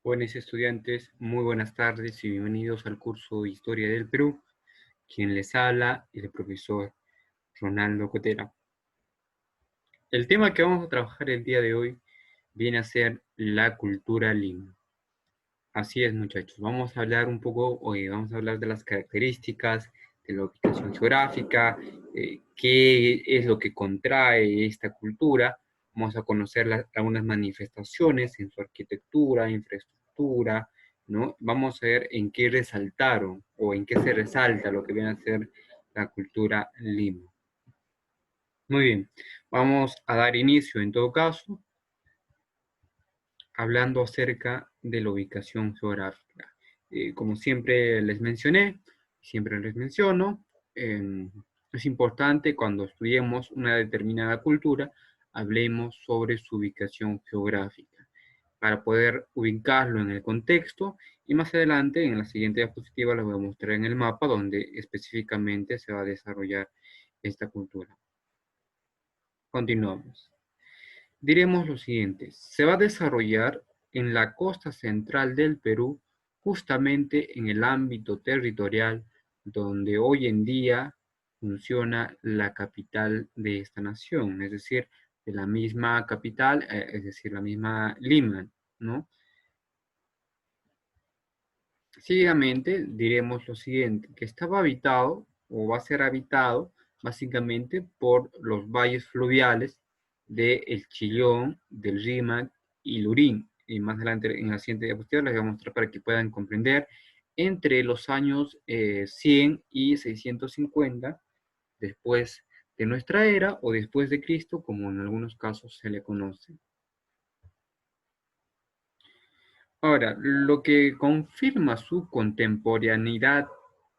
Buenos estudiantes, muy buenas tardes y bienvenidos al curso Historia del Perú. Quien les habla es el profesor Ronaldo Cotera. El tema que vamos a trabajar el día de hoy viene a ser la cultura lima. Así es, muchachos. Vamos a hablar un poco, hoy vamos a hablar de las características, de la ubicación geográfica, qué es lo que contrae esta cultura. Vamos a conocer algunas manifestaciones en su arquitectura, infraestructura, ¿no? Vamos a ver en qué resaltaron o en qué se resalta lo que viene a ser la cultura lima. Muy bien, vamos a dar inicio en todo caso hablando acerca de la ubicación geográfica. Como siempre les mencioné, siempre les menciono, es importante cuando estudiemos una determinada cultura, hablemos sobre su ubicación geográfica, para poder ubicarlo en el contexto y más adelante, en la siguiente diapositiva, les voy a mostrar en el mapa donde específicamente se va a desarrollar esta cultura. Continuamos. Diremos lo siguiente: se va a desarrollar en la costa central del Perú, justamente en el ámbito territorial donde hoy en día funciona la capital de esta nación, es decir, de la misma capital, es decir, la misma Lima, ¿no? Seguidamente diremos lo siguiente, que estaba habitado o va a ser habitado básicamente por los valles fluviales de El Chillón, del Rímac y Lurín. Y más adelante en la siguiente diapositiva les voy a mostrar para que puedan comprender entre los años 100 y 650 después de nuestra era o después de Cristo, como en algunos casos se le conoce. Ahora, lo que confirma su contemporaneidad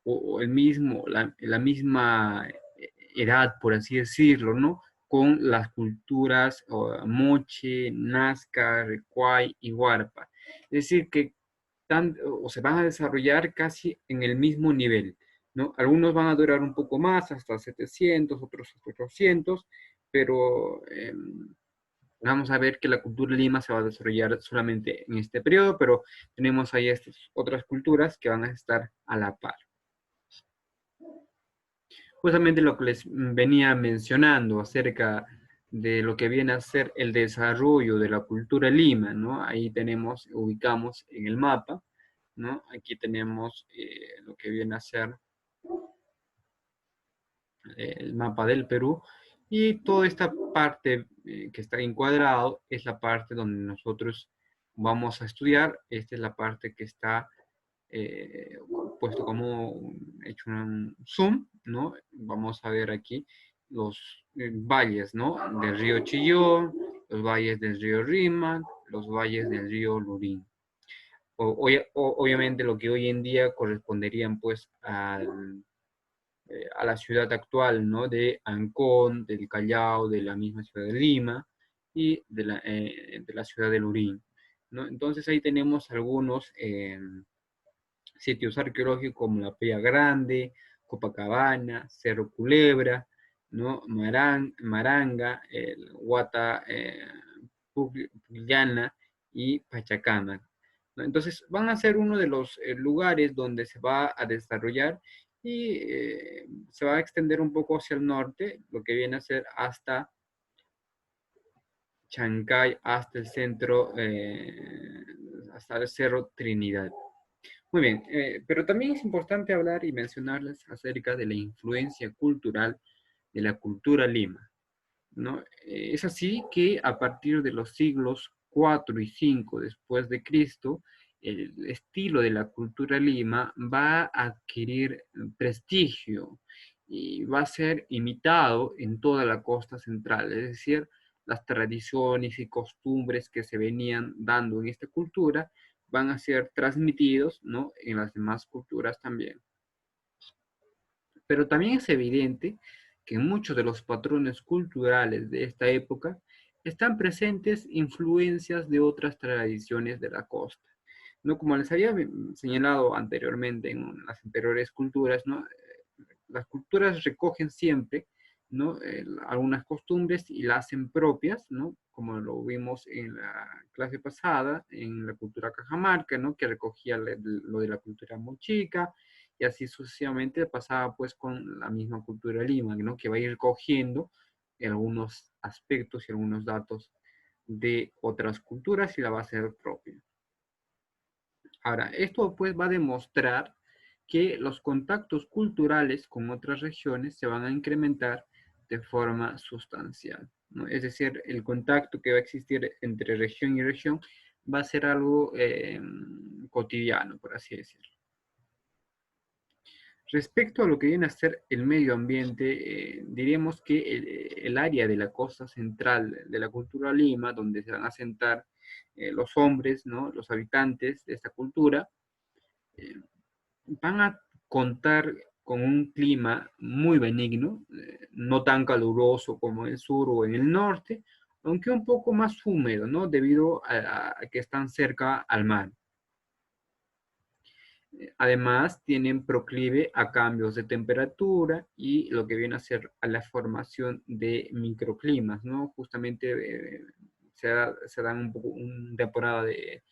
o la misma edad, por así decirlo, ¿no? Con las culturas Moche, Nazca, Recuay y Huarpa. Es decir, que se van a desarrollar casi en el mismo nivel, ¿no? Algunos van a durar un poco más, hasta 700, otros hasta 800, pero vamos a ver que la cultura lima se va a desarrollar solamente en este periodo, pero tenemos ahí estas otras culturas que van a estar a la par. Justamente lo que les venía mencionando acerca de lo que viene a ser el desarrollo de la cultura lima, ¿no? Ahí tenemos, ubicamos en el mapa, ¿no? Aquí tenemos lo que viene a ser el mapa del Perú, y toda esta parte que está encuadrado es la parte donde nosotros vamos a estudiar. Esta es la parte que está puesto como hecho un zoom, ¿no? Vamos a ver aquí los valles, ¿no? Del río Chillón, los valles del río Rímac, los valles del río Lurín. Obviamente lo que hoy en día corresponderían pues a la ciudad actual, ¿no? De Ancón, del Callao, de la misma ciudad de Lima y de la ciudad de Lurín, ¿no? Entonces ahí tenemos algunos sitios arqueológicos como la Peña Grande, Copacabana, Cerro Culebra, ¿no? Maranga, el Huata, Pucllana y Pachacamac, ¿no? Entonces van a ser uno de los lugares donde se va a desarrollar y se va a extender un poco hacia el norte, lo que viene a ser hasta Chancay, hasta el centro, hasta el Cerro Trinidad. Muy bien, pero también es importante hablar y mencionarles acerca de la influencia cultural de la cultura lima, ¿no? Es así que a partir de los siglos 4 y 5 después de Cristo, el estilo de la cultura lima va a adquirir prestigio y va a ser imitado en toda la costa central, es decir, las tradiciones y costumbres que se venían dando en esta cultura van a ser transmitidos, ¿no? En las demás culturas también. Pero también es evidente que en muchos de los patrones culturales de esta época están presentes influencias de otras tradiciones de la costa, ¿no? Como les había señalado anteriormente en las anteriores culturas, ¿no? Las culturas recogen siempre, ¿no? Algunas costumbres y las hacen propias, ¿no? como lo vimos en la clase pasada, en la cultura cajamarca, ¿no? Que recogía lo de la cultura mochica, y así sucesivamente pasaba pues con la misma cultura lima, ¿no? Que va a ir cogiendo algunos aspectos y algunos datos de otras culturas y la va a hacer propia. Ahora, esto pues va a demostrar que los contactos culturales con otras regiones se van a incrementar de forma sustancial, ¿no? Es decir, el contacto que va a existir entre región y región va a ser algo cotidiano, por así decirlo. Respecto a lo que viene a ser el medio ambiente, diríamos que el área de la costa central de la cultura Lima, donde se van a sentar los hombres, ¿no? Los habitantes de esta cultura, eh, van a contar con un clima muy benigno, no tan caluroso como en el sur o en el norte, aunque un poco más húmedo, ¿no? Debido a que están cerca al mar. Además, tienen proclive a cambios de temperatura y lo que viene a ser a la formación de microclimas, ¿no? Justamente se dan una temporada de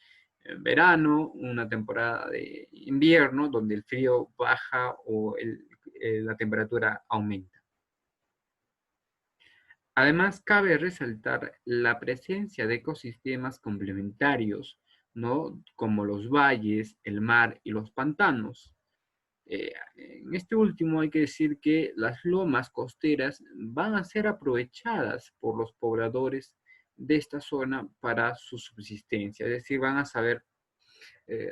verano, una temporada de invierno, donde el frío baja o la temperatura aumenta. Además, cabe resaltar la presencia de ecosistemas complementarios, ¿no? Como los valles, el mar y los pantanos. En este último hay que decir que las lomas costeras van a ser aprovechadas por los pobladores de esta zona para su subsistencia, es decir, van a saber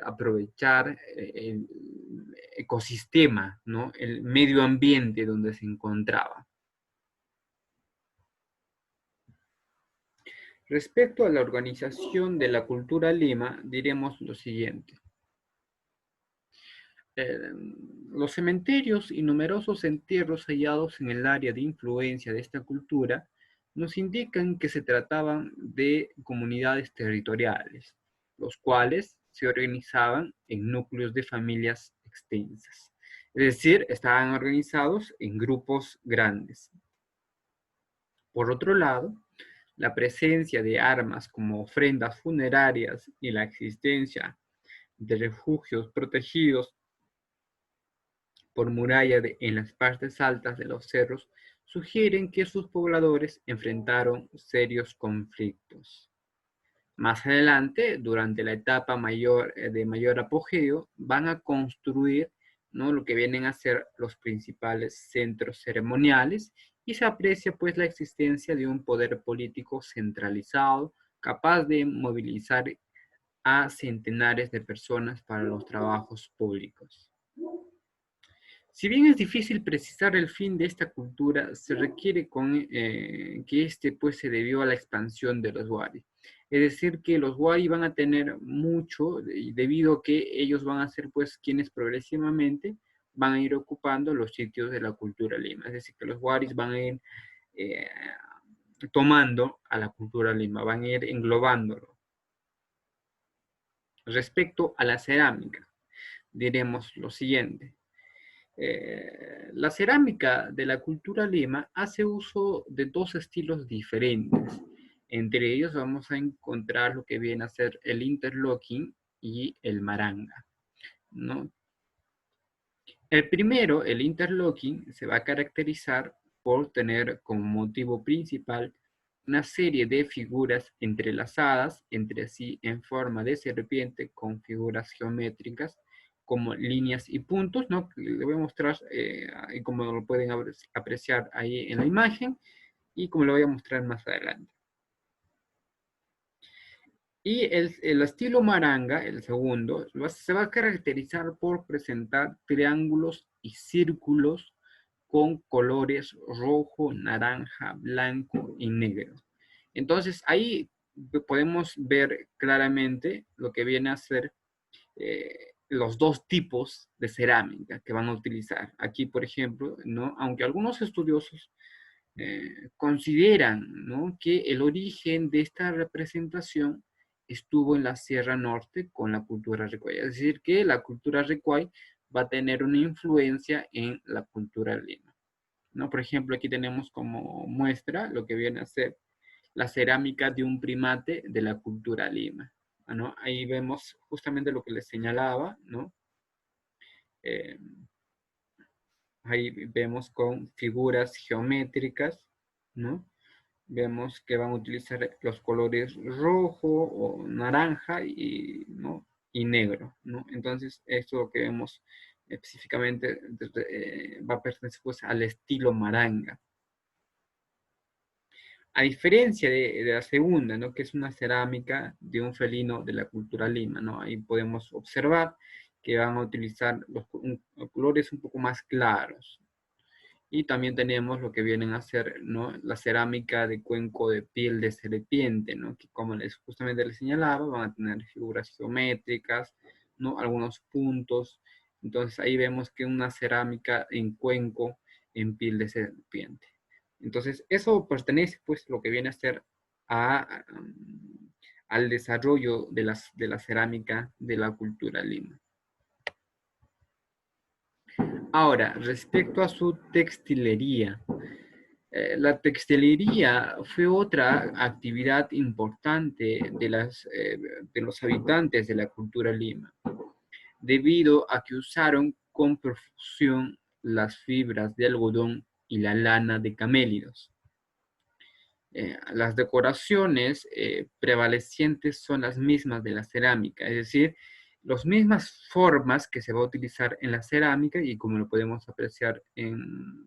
aprovechar el ecosistema, ¿no? El medio ambiente donde se encontraba. Respecto a la organización de la cultura Lima, diremos lo siguiente. Eh, los cementerios y numerosos entierros hallados en el área de influencia de esta cultura nos indican que se trataban de comunidades territoriales, los cuales se organizaban en núcleos de familias extensas. Es decir, estaban organizados en grupos grandes. Por otro lado, la presencia de armas como ofrendas funerarias y la existencia de refugios protegidos por muralla en las partes altas de los cerros sugieren que sus pobladores enfrentaron serios conflictos. Más adelante, durante la etapa de mayor apogeo, van a construir, ¿no? Lo que vienen a ser los principales centros ceremoniales y se aprecia pues la existencia de un poder político centralizado capaz de movilizar a centenares de personas para los trabajos públicos. Si bien es difícil precisar el fin de esta cultura, se requiere que este pues se debió a la expansión de los Wari. Es decir, que los Wari van a tener mucho, debido a que ellos van a ser pues quienes progresivamente van a ir ocupando los sitios de la cultura lima. Es decir, que los Waris van a ir eh, tomando a la cultura lima, van a ir englobándolo. Respecto a la cerámica, diremos lo siguiente. La cerámica de la cultura lima hace uso de dos estilos diferentes. Entre ellos vamos a encontrar lo que viene a ser el interlocking y el maranga, ¿no? El primero, el interlocking, se va a caracterizar por tener como motivo principal una serie de figuras entrelazadas entre sí en forma de serpiente con figuras geométricas como líneas y puntos, ¿no? Le voy a mostrar como lo pueden apreciar ahí en la imagen y como lo voy a mostrar más adelante. Y el estilo maranga, el segundo, se va a caracterizar por presentar triángulos y círculos con colores rojo, naranja, blanco y negro. Entonces ahí podemos ver claramente lo que viene a ser los dos tipos de cerámica que van a utilizar. Aquí, por ejemplo, ¿no? Aunque algunos estudiosos consideran, ¿no? que el origen de esta representación estuvo en la Sierra Norte con la cultura ricuay. Es decir, que la cultura ricuay va a tener una influencia en la cultura lima, ¿no? Por ejemplo, aquí tenemos como muestra lo que viene a ser la cerámica de un primate de la cultura Lima, ¿no? Ahí vemos justamente lo que les señalaba, ¿no? Eh, Ahí vemos con figuras geométricas, ¿no? Vemos que van a utilizar los colores rojo o naranja y, ¿no? y negro, ¿no? Entonces, esto que vemos específicamente va a pertenecer pues, al estilo maranga. A diferencia de la segunda, ¿no? Que es una cerámica de un felino de la cultura Lima, ¿no? Ahí podemos observar que van a utilizar los colores un poco más claros, y también tenemos lo que vienen a ser, ¿no? La cerámica de cuenco de piel de serpiente, ¿no? Que como justamente les señalaba, van a tener figuras geométricas, ¿no? Algunos puntos. Entonces ahí vemos que una cerámica en cuenco en piel de serpiente. Entonces eso pertenece, pues, lo que viene a ser al desarrollo de la cerámica de la cultura Lima. Ahora, respecto a su textilería, la textilería fue otra actividad importante de los habitantes de la cultura Lima, debido a que usaron con profusión las fibras de algodón y la lana de camélidos. Las decoraciones prevalecientes son las mismas de la cerámica, es decir, las mismas formas que se va a utilizar en la cerámica y como lo podemos apreciar en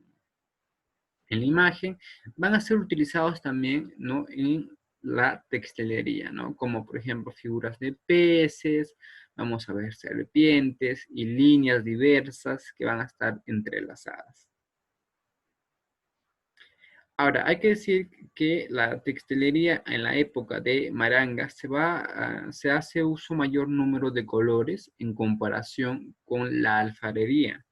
la imagen, van a ser utilizados también, ¿no? en la textilería, ¿no? Como por ejemplo figuras de peces, vamos a ver serpientes y líneas diversas que van a estar entrelazadas. Ahora, hay que decir que la textilería en la época de Maranga se hace uso mayor número de colores en comparación con la alfarería.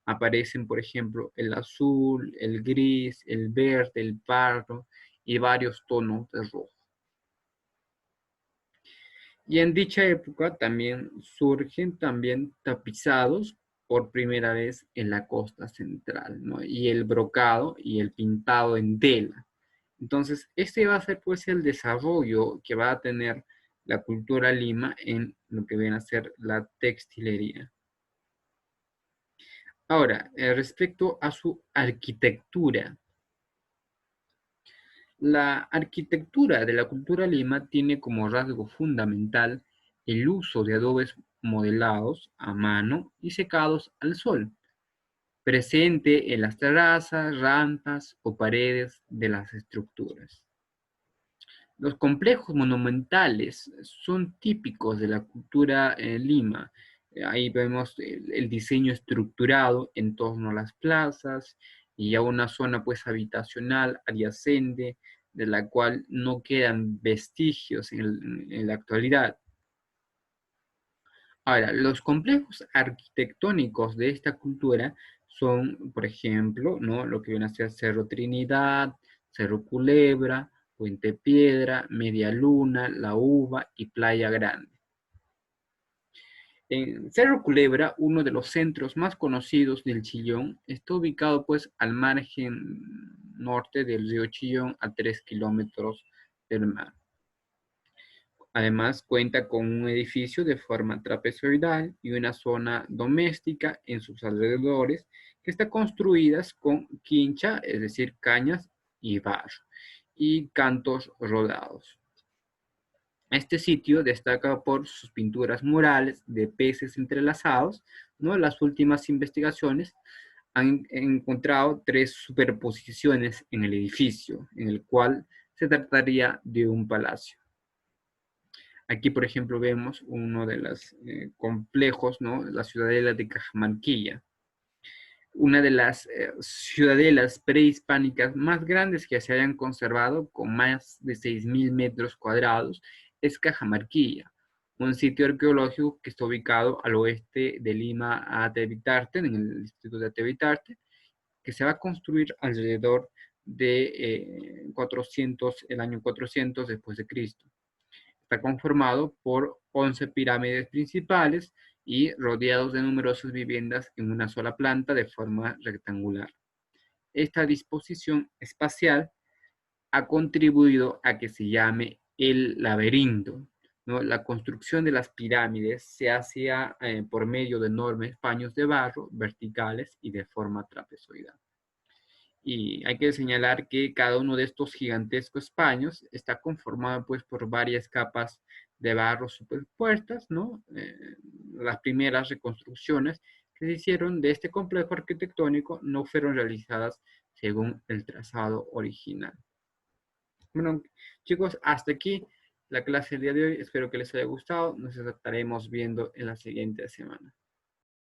Aparecen, por ejemplo, el azul, el gris, el verde, el pardo y varios tonos de rojo. Y en dicha época también surgen también tapizados por primera vez en la costa central, ¿no? Y el brocado y el pintado en tela. Entonces, este va a ser pues el desarrollo que va a tener la cultura Lima en lo que viene a ser la textilería. Ahora, respecto a su arquitectura, la arquitectura de la cultura Lima tiene como rasgo fundamental el uso de adobes modelados a mano y secados al sol, presente en las terrazas, rampas o paredes de las estructuras. Los complejos monumentales son típicos de la cultura Lima. Ahí vemos el diseño estructurado en torno a las plazas y a una zona pues habitacional adyacente de la cual no quedan vestigios en la actualidad. Ahora, los complejos arquitectónicos de esta cultura son, por ejemplo, ¿no? Lo que viene a ser Cerro Trinidad, Cerro Culebra, Puente Piedra, Media Luna, La Uva y Playa Grande. En Cerro Culebra, uno de los centros más conocidos del Chillón, está ubicado pues al margen norte del río Chillón a 3 kilómetros del mar. Además, cuenta con un edificio de forma trapezoidal y una zona doméstica en sus alrededores que está construidas con quincha, es decir, cañas y barro, y cantos rodados. Este sitio destaca por sus pinturas murales de peces entrelazados, ¿no? Las últimas investigaciones han encontrado 3 superposiciones en el edificio, en el cual se trataría de un palacio. Aquí, por ejemplo, vemos uno de los complejos, ¿no? La ciudadela de Cajamarquilla, una de las ciudadelas prehispánicas más grandes que se hayan conservado, con más de 6.000 metros cuadrados, es Cajamarquilla, un sitio arqueológico que está ubicado al oeste de Lima, Atevitarte, en el distrito de Atevitarte, que se va a construir alrededor de 400, el año 400 después de Cristo. Está conformado por 11 pirámides principales y rodeados de numerosas viviendas en una sola planta de forma rectangular. Esta disposición espacial ha contribuido a que se llame el laberinto, ¿no? La construcción de las pirámides se hacía por medio de enormes paños de barro verticales y de forma trapezoidal. Y hay que señalar que cada uno de estos gigantescos paños está conformado pues por varias capas de barro superpuestas, ¿no? Las primeras reconstrucciones que se hicieron de este complejo arquitectónico no fueron realizadas según el trazado original. Bueno, chicos, hasta aquí la clase del día de hoy. Espero que les haya gustado. Nos estaremos viendo en la siguiente semana.